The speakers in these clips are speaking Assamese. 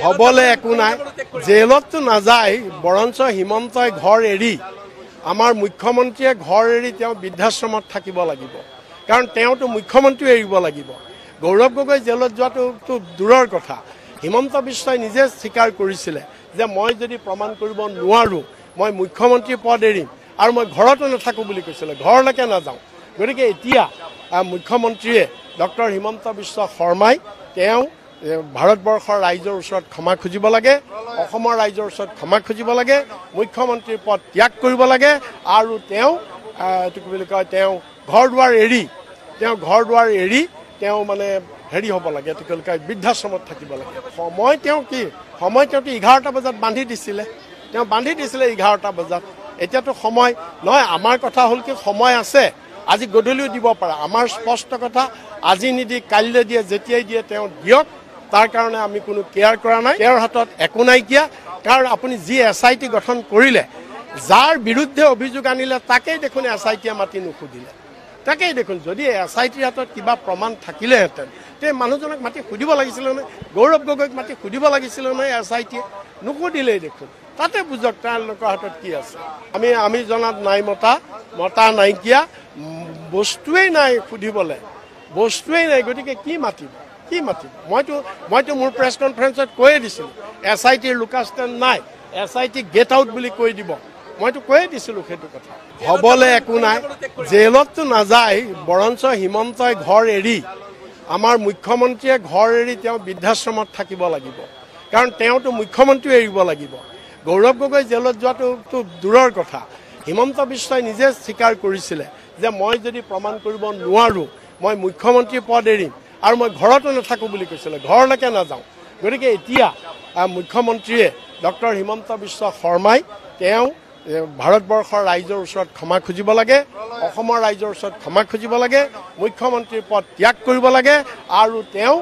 হবলে একো নাই জেলতো নাযায় বৰঞ্চ হিমন্তই ঘৰ এৰি আমাৰ মুখ্যমন্ত্ৰীয়ে ঘৰ এৰি তেওঁ বৃদ্ধাশ্ৰমত থাকিব লাগিব কাৰণ তেওঁটো মুখ্যমন্ত্ৰী এৰিব লাগিব গৌৰৱ গগৈ জেলত যোৱাটো দূৰৰ কথা হিমন্ত বিশ্বই নিজে স্বীকাৰ কৰিছিলে যে মই যদি প্ৰমাণ কৰিব নোৱাৰো মই মুখ্যমন্ত্ৰী পদ এৰিম আৰু মই ঘৰতো নাথাকো বুলি কৈছিলে ঘৰলৈকে নাযাওঁ গতিকে এতিয়া মুখ্যমন্ত্ৰীয়ে ডক্টৰ হিমন্ত বিশ্ব শৰ্মাই তেওঁ ভাৰতবৰ্ষৰ ৰাইজৰ ওচৰত ক্ষমা খুজিব লাগে অসমৰ ৰাইজৰ ওচৰত ক্ষমা খুজিব লাগে মুখ্যমন্ত্ৰীৰ পদ ত্যাগ কৰিব লাগে আৰু তেওঁ কি বুলি কয় তেওঁ ঘৰ দুৱাৰ এৰি তেওঁ মানে হেৰি হ'ব লাগে এতিকলকা বৃদ্ধাশ্ৰমত থাকিব লাগে সময় তেওঁ 11টা বজাত বান্ধি দিছিলে 11টা বজাত এতিয়াতো সময় নহয় আমাৰ কথা হ'ল কি সময় আছে আজি গধূলিও দিব পাৰে আমাৰ স্পষ্ট কথা আজি নিদি কাইলৈ দিয়ে যেতিয়াই দিয়ে তেওঁ দিয়ক তাৰ কাৰণে আমি কোনো কেয়াৰ কৰা নাই তেওঁৰ হাতত একো নাই কিয়া কাৰণ আপুনি যি এসআইটি গঠন কৰিলে যাৰ বিৰুদ্ধে অভিযোগ আনিলে তাকেই দেখোন এসআইটি মাতি নুখুদিলে তাকেই দেখোন যদি এসআইটিৰ হাতত কিবা প্ৰমাণ থাকিলেহেঁতেন তে মানুহজনক মাতি সুধিব লাগিছিল নে গৌৰৱ গগৈক মাতি সুধিব লাগিছিল নে এসআইটি নুখুদিলেই দেখোন তাতে বুজক তাৰ লোকৰ হাতত কি আছে আমি জনাত নাই মতা নাইকিয়া বস্তুৱেই নাই সুধিবলৈ বস্তুৱেই নাই গতিকে কি মাতিব মইতো মোৰ প্ৰেছ কনফাৰেন্সত কৈয়ে দিছিলোঁ এসআইটিৰ লুকাষ্টেন নাই এসআইটি গেট আউট বুলি কৈ দিব মইতো কৈয়ে দিছিলোঁ সেইটো কথা হবলে একো নাই জেলতো নাযায় বৰঞ্চ হিমন্তই ঘৰ এৰি আমাৰ মুখ্যমন্ত্ৰীয়ে ঘৰ এৰি তেওঁ বৃদ্ধাশ্ৰমত থাকিব লাগিব কাৰণ তেওঁটো মুখ্যমন্ত্ৰী এৰিব লাগিব গৌৰৱ গগৈ জেলত যোৱাটো দূৰৰ কথা হিমন্ত বিশ্বই নিজে স্বীকাৰ কৰিছিলে যে মই যদি প্ৰমাণ কৰিব নোৱাৰো মই মুখ্যমন্ত্ৰী পদ এৰিম আৰু মই ঘৰতো নাথাকো বুলি কৈছিলে ঘৰলৈকে নাযাওঁ গতিকে এতিয়া মুখ্যমন্ত্ৰীয়ে ডক্টৰ হিমন্ত বিশ্ব শৰ্মাই তেওঁ ভাৰতবৰ্ষৰ ৰাইজৰ ওচৰত ক্ষমা খুজিব লাগে অসমৰ ৰাইজৰ ওচৰত ক্ষমা খুজিব লাগে মুখ্যমন্ত্ৰীৰ পদ ত্যাগ কৰিব লাগে আৰু তেওঁ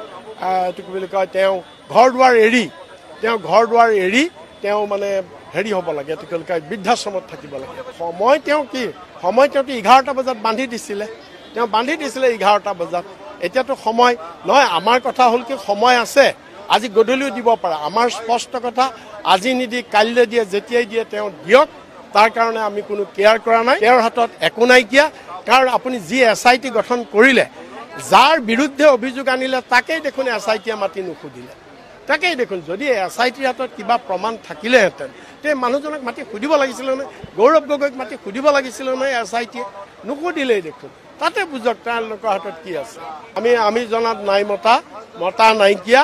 কি বুলি কয় তেওঁ ঘৰ দুৱাৰ এৰি তেওঁ মানে হেৰি হ'ব লাগে এতিকলকা বৃদ্ধাশ্ৰমত থাকিব লাগে সময় তেওঁ 11টা বজাত বান্ধি দিছিলে 11টা বজাত এতিয়াতো সময় নহয় আমাৰ কথা হ'ল কি সময় আছে আজি গধূলিও দিব পাৰে আমাৰ স্পষ্ট কথা আজি নিদি কাইলৈ দিয়ে যেতিয়াই দিয়ে তেওঁ দিয়ক তাৰ কাৰণে আমি কোনো কেয়াৰ কৰা নাই তেওঁৰ হাতত একো নাই কিয়া কাৰণ আপুনি যি এসআইটি গঠন কৰিলে যাৰ বিৰুদ্ধে অভিযোগ আনিলে তাকেই দেখোন এসআইটি মাতি নুখুদিলে তাকেই দেখোন যদি এসআইটিৰ হাতত কিবা প্ৰমাণ থাকিলেহেঁতেন তে মানুহজনক মাতি সুধিব লাগিছিল নে গৌৰৱ গগৈক মাতি সুধিব লাগিছিল নে এসআইটি নুখুদিলেই দেখোন তাতে বুজক তাৰ লোকৰ হাতত কি আছে আমি জনাত নাই মতা নাইকিয়া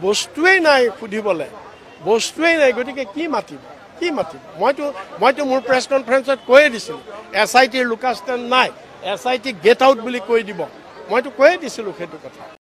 বস্তুৱেই নাই সুধিবলৈ বস্তুৱেই নাই গতিকে কি মাতিব মইতো মোৰ প্ৰেছ কনফাৰেন্সত কৈয়ে দিছিলোঁ এসআইটিৰ লুকাষ্টেন নাই এসআইটি গেট আউট বুলি কৈ দিব মইতো কৈয়ে দিছিলোঁ সেইটো কথা